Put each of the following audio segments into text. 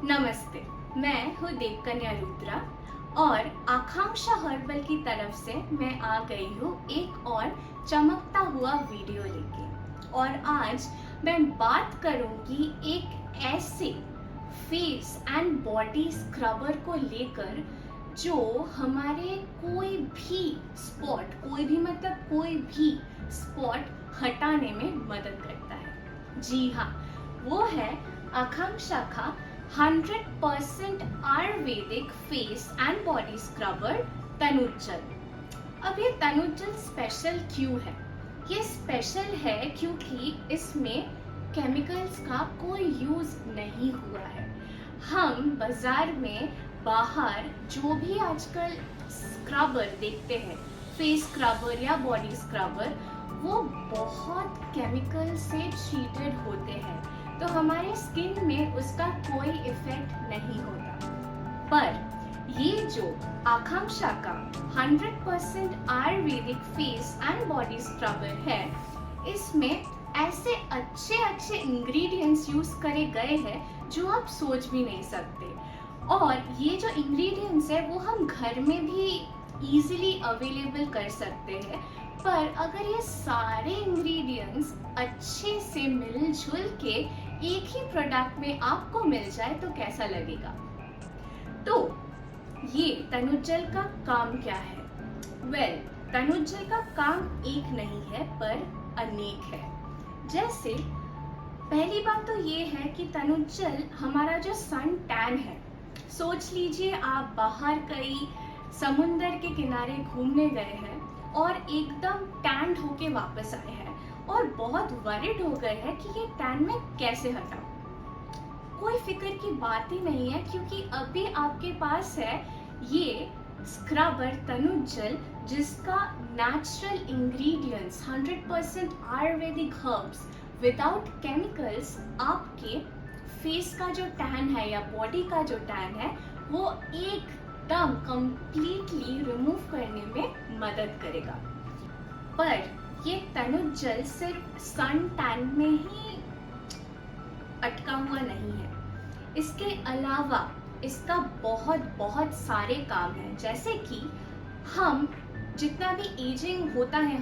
नमस्ते, मैं हूँ देवकन्या रुद्रा और आकांक्षा हर्बल की तरफ से मैं आ गई हूँ एक और चमकता हुआ वीडियो लेके। और आज मैं बात करूँगी एक ऐसे फेस एंड बॉडी स्क्रबर को लेकर जो हमारे कोई भी स्पॉट, कोई भी मतलब कोई भी स्पॉट हटाने में मदद करता है। जी हाँ, वो है आकांक्षा का 100% Ayurvedic face and body scrubber Tanujjal. अब ये तनुज्जल स्पेशल क्यों है? ये स्पेशल है क्योंकि इसमें केमिकल्स का कोई यूज नहीं हुआ है। हम बाजार में बाहर जो भी आजकल स्क्रबर देखते हैं, फेस स्क्रबर या बॉडी स्क्रबर, वो बहुत केमिकल से ट्रीटेड होते हैं, तो हमारे स्किन में उसका कोई इफेक्ट नहीं होता। पर ये जो आकांक्षा का 100% Ayurvedic face and body scrubber है, इसमें ऐसे अच्छे इंग्रेडिएंट्स यूज करे गए हैं जो आप सोच भी नहीं सकते। और ये जो इंग्रेडिएंट्स है वो हम घर में भी इजीली अवेलेबल कर सकते हैं। पर अगर ये सारे इंग्रेडिएंट्स अच्छे से मिलजुल के एक ही प्रोडक्ट में आपको मिल जाए तो कैसा लगेगा? तो ये तनुज्जल का काम क्या है? तनुज्जल का काम एक नहीं है पर अनेक है। जैसे पहली बात तो ये है कि तनुज्जल हमारा जो सन टैन है, सोच लीजिए आप बाहर कहीं समुंदर के किनारे घूमने गए हैं और एकदम टैंड होके वापस आए हैं और बहुत वरिड हो गए हैं कि ये टैन में कैसे हटाऊं। कोई फिक्र की बात ही नहीं है, क्योंकि अभी आपके पास है ये स्क्रबर तनुज्जल, जिसका natural ingredients 100% Ayurvedic herbs without chemicals आपके फेस का जो टैन है या बॉडी का जो टैन है वो एकदम कंप्लीटली रिमूव करने में मदद करेगा। पर ये तनुज्जल सिर्फ सन टैन में ही अटका हुआ नहीं है। इसके अलावा इसका बहुत सारे काम हैं। जैसे कि हम जितना भी एजिंग होता है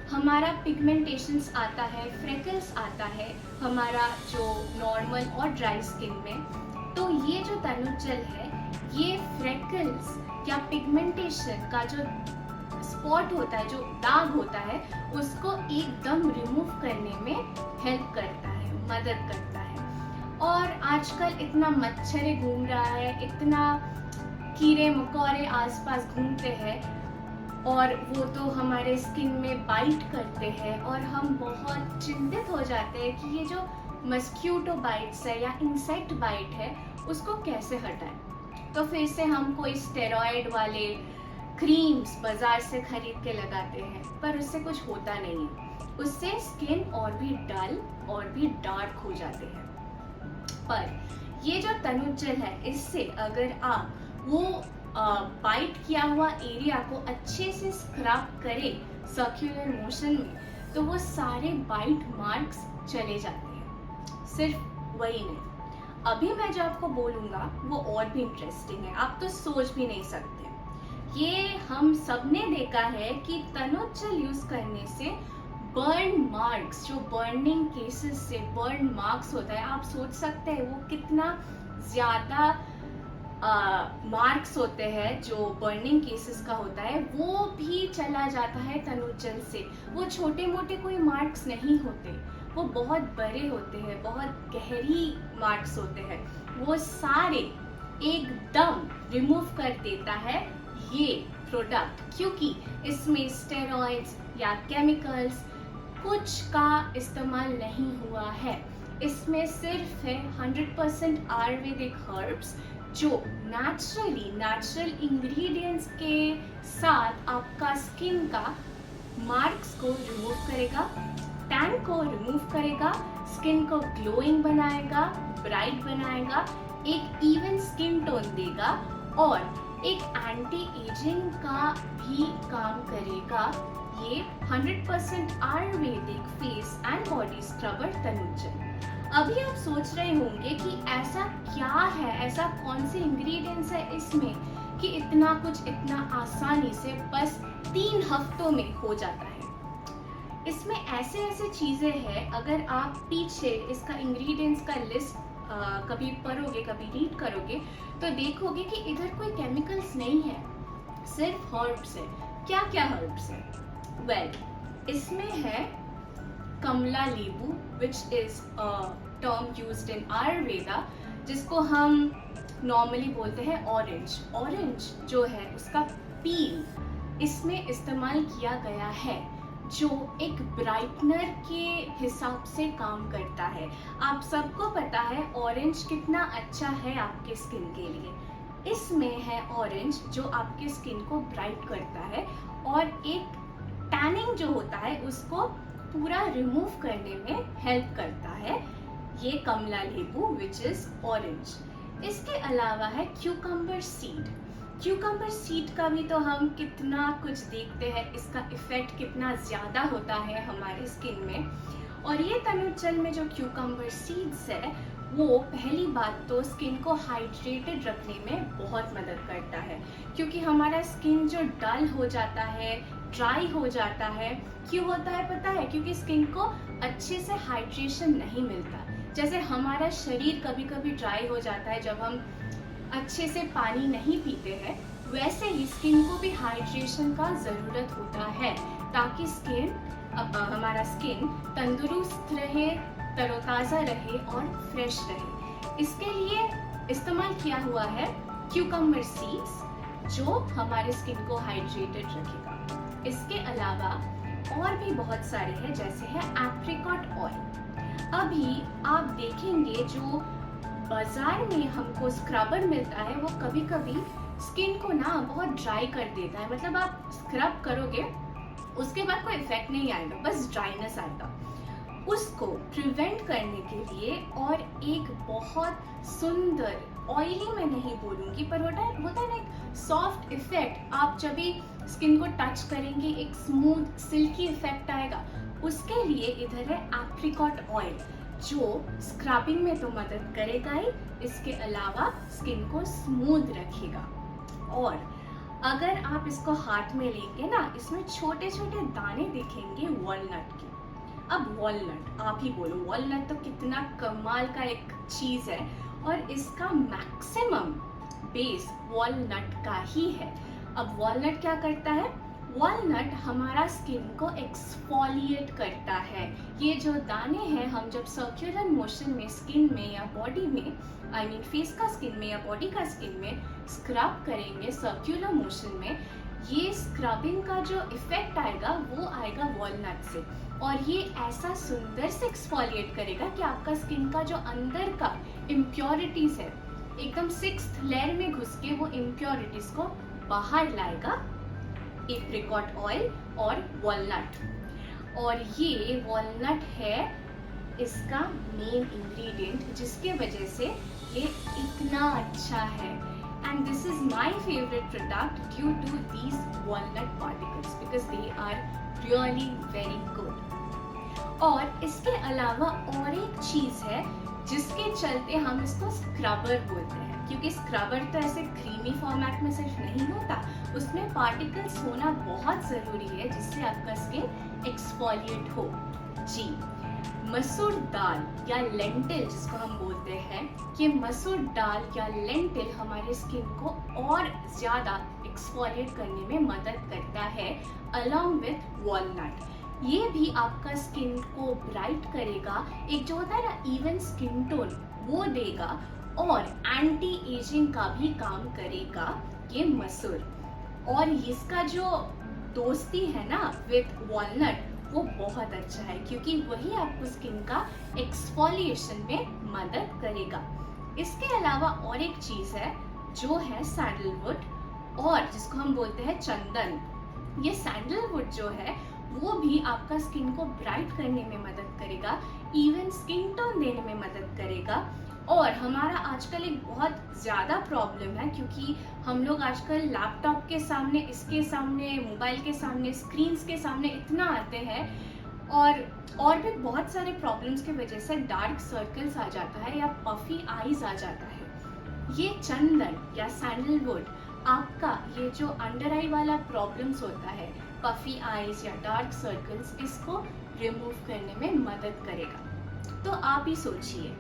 हमारा पिगमेंटेशंस आता है, फ्रेकल्स आता है हमारा जो नॉर्मल और ड्राई स्किन में, तो ये जो तनुज्जल है ये फ्रेकल्स या पिगमेंटेशन का जो स्पॉट होता है, जो दाग होता है, उसको एकदम रिमूव करने में हेल्प करता है, मदद करता है। और आजकल इतना मच्छर घूम रहा है, इतना कीड़े मकोड़े आसपास घूमते हैं और वो तो हमारे स्किन में बाइट करते हैं और हम बहुत चिंतित हो जाते हैं कि ये जो मस्क्यूटो बाइट्स है या इंसेक्ट बाइट है उसको कैसे हटाएं। तो फिर से हम कोई स्टेरॉइड वाले क्रीम्स बाजार से खरीद के लगाते हैं, पर उससे कुछ होता नहीं है। उससे स्किन और भी डल और भी डार्क हो जाते हैं। पर ये जो तनुज्जल है, इससे अगर आप वो बाइट किया हुआ एरिया को अच्छे से स्क्रब करें सर्कुलर मोशन में, तो वो सारे बाइट मार्क्स चले जाते हैं। सिर्फ वही नहीं, अभी मैं जो आपको बोलूँगा वो और भी इंटरेस्टिंग है, आप तो सोच भी नहीं सकते। ये हम सबने देखा है कि तनुज्जल यूज करने से बर्न मार्क्स, जो बर्निंग केसेस से बर्न मार्क्स होता है, आप सोच सकते हैं वो कितना ज्यादा मार्क्स होते हैं जो बर्निंग केसेस का होता है, वो भी चला जाता है तनुज्जल से। वो छोटे मोटे कोई मार्क्स नहीं होते, वो बहुत बड़े होते हैं, बहुत गहरी मार्क्स होते हैं, वो सारे एकदम रिमूव कर देता है ये प्रोडक्ट, क्योंकि इसमें स्टेरॉइड्स या केमिकल्स कुछ का इस्तेमाल नहीं हुआ है। इसमें सिर्फ है 100% आयुर्वेदिक हर्ब्स जो नेचुरल इंग्रेडिएंट्स के साथ आपका स्किन का मार्क्स को रिमूव करेगा, टैन को रिमूव करेगा, स्किन को ग्लोइंग बनाएगा, ब्राइट बनाएगा, एक इवन स्किन टोन देगा और एक एंटी एजिंग का भी काम करेगा ये 100% Ayurvedic face and body scrubber Tanujjal. अभी आप सोच रहे होंगे कि ऐसा क्या ऐसा कौन से इंग्रेडिएंट्स है इसमें कि इतना कुछ इतना आसानी से बस 3 हफ्तों में हो जाता है। इसमें ऐसे ऐसे चीज़ें हैं, अगर आप पीछे इसका इंग्रेडिएंट्स का लिस्ट कभी पढ़ोगे, कभी रीड करोगे तो देखोगे कि इधर कोई केमिकल्स नहीं है, सिर्फ हर्ब्स है। क्या क्या हर्ब्स है? वेल, इसमें है कमला नींबू, which is a term used in Ayurveda, जिसको हम नॉर्मली बोलते हैं ऑरेंज। ऑरेंज जो है उसका पील इसमें इस्तेमाल किया गया है, जो एक ब्राइटनर के हिसाब से काम करता है। आप सबको पता है ऑरेंज कितना अच्छा है आपके स्किन के लिए। इसमें है ऑरेंज जो आपके स्किन को ब्राइट करता है और एक टैनिंग जो होता है उसको पूरा रिमूव करने में हेल्प करता है, ये कमला नींबू विच इज ऑरेंज। इसके अलावा है क्यूकम्बर सीड। क्यूकम्बर सीड का भी तो हम कितना कुछ देखते हैं, इसका इफेक्ट कितना ज़्यादा होता है हमारी स्किन में। और ये तनुजल में जो क्यूकम्बर सीड्स है वो पहली बात तो स्किन को हाइड्रेटेड रखने में बहुत मदद करता है, क्योंकि हमारा स्किन जो डल हो जाता है, ड्राई हो जाता है, क्यों होता है पता है? क्योंकि स्किन को अच्छे से हाइड्रेशन नहीं मिलता। जैसे हमारा शरीर कभी कभी ड्राई हो जाता है जब हम अच्छे से पानी नहीं पीते हैं, वैसे ही स्किन को भी हाइड्रेशन का ज़रूरत होता है, ताकि हमारा स्किन तंदुरुस्त रहे, तरोताज़ा रहे और फ्रेश रहे। इसके लिए इस्तेमाल किया हुआ है क्यूकम्बर सीड्स, जो हमारे स्किन को हाइड्रेटेड रखेगा। इसके अलावा और भी बहुत सारे हैं, जैसे है एप्रिकॉट ऑयल। अभी आप देखेंगे जो बाजार में हमको स्क्रबर मिलता है वो कभी कभी स्किन को ना बहुत ड्राई कर देता है। मतलब आप स्क्रब करोगे उसके बाद कोई इफेक्ट नहीं आएगा, बस ड्राइनेस आएगा। उसको प्रिवेंट करने के लिए और एक बहुत सुंदर, ऑयली मैं नहीं बोलूँगी, पर होता है ना एक सॉफ्ट इफेक्ट, आप जब भी स्किन को टच करेंगे एक स्मूथ सिल्की इफेक्ट आएगा। उसके लिए इधर है एप्रिकॉट ऑयल, जो स्क्रबिंग में तो मदद करेगा ही, इसके अलावा स्किन को स्मूथ रखेगा। और अगर आप इसको हाथ में लेंगे ना, इसमें छोटे छोटे दाने दिखेंगे वॉलनट के। अब वॉलनट आप ही बोलो, वॉलनट तो कितना कमाल का एक चीज़ है, और इसका मैक्सिमम बेस वॉलनट का ही है। अब वॉलनट क्या करता है? वॉलनट हमारा स्किन को एक्सफोलिएट करता है। ये जो दाने हैं, हम जब सर्कुलर मोशन में स्किन में या बॉडी में, आई मीन फेस का स्किन में या बॉडी का स्किन में स्क्रब करेंगे सर्कुलर मोशन में, ये स्क्रबिंग का जो इफेक्ट आएगा वो आएगा वॉलनट से। और ये ऐसा सुंदर से एक्सफोलिएट करेगा कि आपका स्किन का जो अंदर का इम्प्योरिटीज है एकदम 6th लेयर में घुस के वो इम्प्योरिटीज को बाहर लाएगा, एप्रिकॉट ऑयल और वॉलनट। और ये वॉलनट है इसका मेन इंग्रेडिएंट, जिसके वजह से ये इतना अच्छा है। And this is my favourite product due to these walnut particles, because they are really very good. और इसके अलावा और एक चीज़ है जिसके चलते हम इसको स्क्रबर बोलते हैं, क्योंकि स्क्रबर तो ऐसे क्रीमी फॉर्मेट में सिर्फ नहीं होता, उसमें पार्टिकल्स होना बहुत ज़रूरी है जिससे आपका स्किन एक्सफोलिएट हो। जी, मसूर दाल या लेंटिल जिसको हम बोलते हैं, ये मसूर दाल या लेंटिल हमारे स्किन को और ज़्यादा एक्सफोलिएट करने में मदद करता है, अलोंग विथ वॉलनट। ये भी आपका स्किन को ब्राइट करेगा, एक जो होता है ना इवन स्किन टोन वो देगा, और एंटी एजिंग का भी काम करेगा ये मसूर। और इसका जो दोस्ती है ना विथ वॉलनट वो बहुत अच्छा है, क्योंकि वही आपको स्किन का एक्सफोलिएशन में मदद करेगा। इसके अलावा और एक चीज़ है जो है सैंडलवुड, और जिसको हम बोलते हैं चंदन। ये सैंडलवुड जो है वो भी आपका स्किन को ब्राइट करने में मदद करेगा, इवन स्किन टोन देने में मदद करेगा। और हमारा आजकल एक बहुत ज़्यादा प्रॉब्लम है, क्योंकि हम लोग आजकल लैपटॉप के सामने, इसके सामने, मोबाइल के सामने, स्क्रीन्स के सामने इतना आते हैं, और भी बहुत सारे प्रॉब्लम्स की वजह से डार्क सर्कल्स आ जाता है या पफी आईज आ जाता है। ये चंदन या सैंडलवुड आपका ये जो अंडर आई वाला प्रॉब्लम्स होता है, पफी आईज या डार्क सर्कल्स, इसको रिमूव करने में मदद करेगा। तो आप ही सोचिए,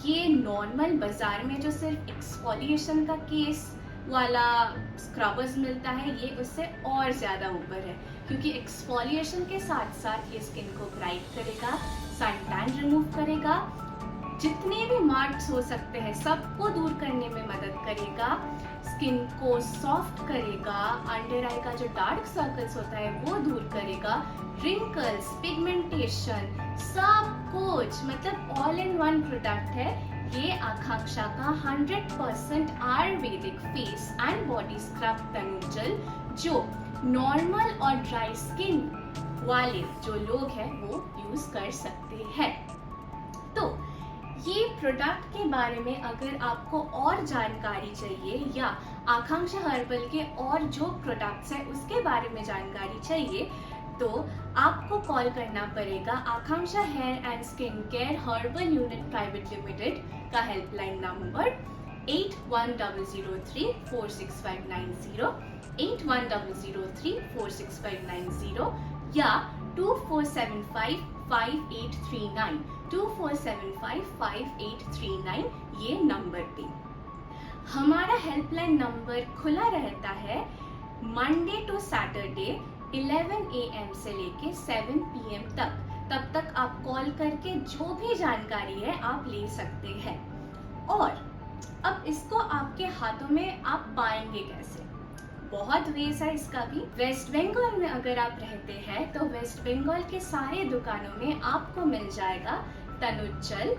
ये नॉर्मल बाजार में जो सिर्फ एक्सफोलिएशन का केस वाला स्क्रबर्स मिलता है, ये उससे और ज़्यादा ऊपर है, क्योंकि एक्सफोलिएशन के साथ साथ ये स्किन को ब्राइट करेगा, सन टैन रिमूव करेगा, जितने भी मार्क्स हो सकते हैं सबको दूर करने में मदद करेगा, स्किन को सॉफ्ट करेगा, अंडर आई का जो डार्क सर्कल्स होता है वो दूर करेगा, रिंकल्स, पिगमेंटेशन, सब कुछ, मतलब ऑल इन वन प्रोडक्ट है ये आकांक्षा का 100% Ayurvedic face and body scrub Tanujal, जो नॉर्मल और ड्राई स्किन वाले जो लोग हैं वो यूज कर सकते हैं। तो ये प्रोडक्ट के बारे में अगर आपको और जानकारी चाहिए या आकांक्षा हर्बल के और जो प्रोडक्ट्स हैं उसके बारे में जानकारी चाहिए, तो आपको कॉल करना पड़ेगा Akanksha hair and skin care herbal unit private limited का हेल्पलाइन नंबर 8100346590, 8100346590 या 24755839, 24755839 ये नंबर पे। हमारा हेल्पलाइन नंबर खुला रहता है मंडे टू सैटरडे 11 AM से लेके 7 PM तक। तब तक आप कॉल करके जो भी जानकारी है आप ले सकते हैं। और अब इसको आपके हाथों में आप पाएंगे कैसे? बहुत वेज है इसका भी। वेस्ट बंगाल में अगर आप रहते हैं तो वेस्ट बंगाल के सारे दुकानों में आपको मिल जाएगा तनुजल,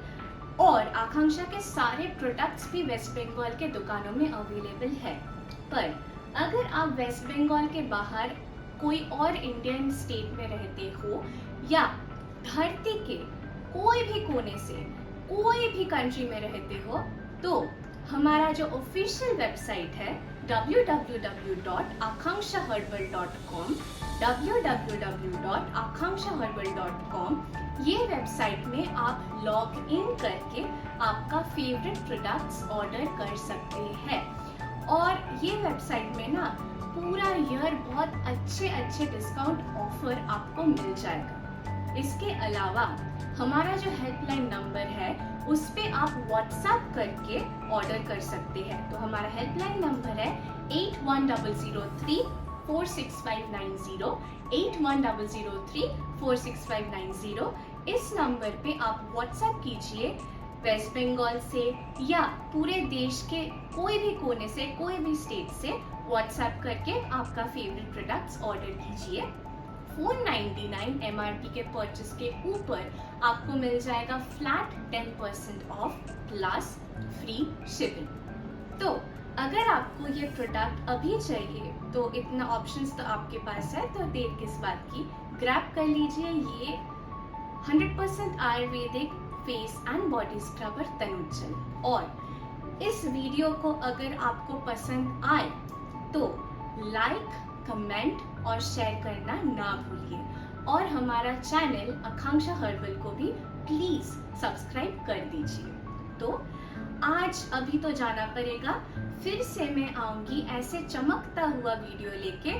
और आकांक्षा के सारे प्रोडक्ट्स भी वेस्ट बंगाल के दुकानों में अवेलेबल है। पर अगर आप वेस्ट बंगाल के बाहर कोई और इंडियन स्टेट में रहते हो या धरती के कोई भी कोने से कोई भी कंट्री में रहते हो, तो हमारा जो ऑफिशियल वेबसाइट है www.akankshaherbal.com, www.akankshaherbal.com, ये वेबसाइट में आप लॉग इन करके आपका फेवरेट प्रोडक्ट्स ऑर्डर कर सकते हैं। और ये वेबसाइट में ना पूरा ईयर बहुत अच्छे डिस्काउंट ऑफर आपको मिल जाएगा। इसके अलावा हमारा जो हेल्पलाइन नंबर है उस पे आप व्हाट्सएप करके ऑर्डर कर सकते हैं। तो हमारा हेल्पलाइन नंबर है 8100346590, 8100346590। इस नंबर पे आप व्हाट्सएप कीजिए वेस्ट बंगाल से या पूरे देश के कोई भी कोने से, कोई भी स्टेट से व्हाट्सएप करके आपका फेवरेट प्रोडक्ट्स ऑर्डर कीजिए। 499 MRP के परचेस के ऊपर आपको मिल जाएगा flat 10% of plus free shipping. तो अगर आपको ये प्रोडक्ट अभी चाहिए तो इतना ऑप्शंस तो आपके पास है, तो देर किस बात की, ग्रैब कर लीजिए ये 100% Ayurvedic face and body scrubber Tanujal. और इस वीडियो को अगर आपको पसंद आए तो लाइक, कमेंट और शेयर करना ना भूलिए, और हमारा चैनल आकांक्षा हर्बल को भी प्लीज सब्सक्राइब कर दीजिए। तो आज अभी तो जाना पड़ेगा, फिर से मैं आऊंगी ऐसे चमकता हुआ वीडियो लेके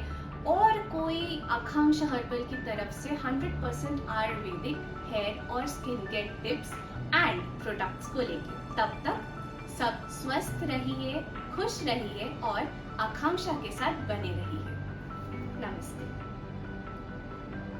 और कोई आकांक्षा हर्बल की तरफ से 100% आयुर्वेदिक हेयर और skin care tips and products को लेके। तब तक सब स्वस्थ रहिए, खुश रहिए और आकांक्षा के साथ बने रहिए। नमस्ते।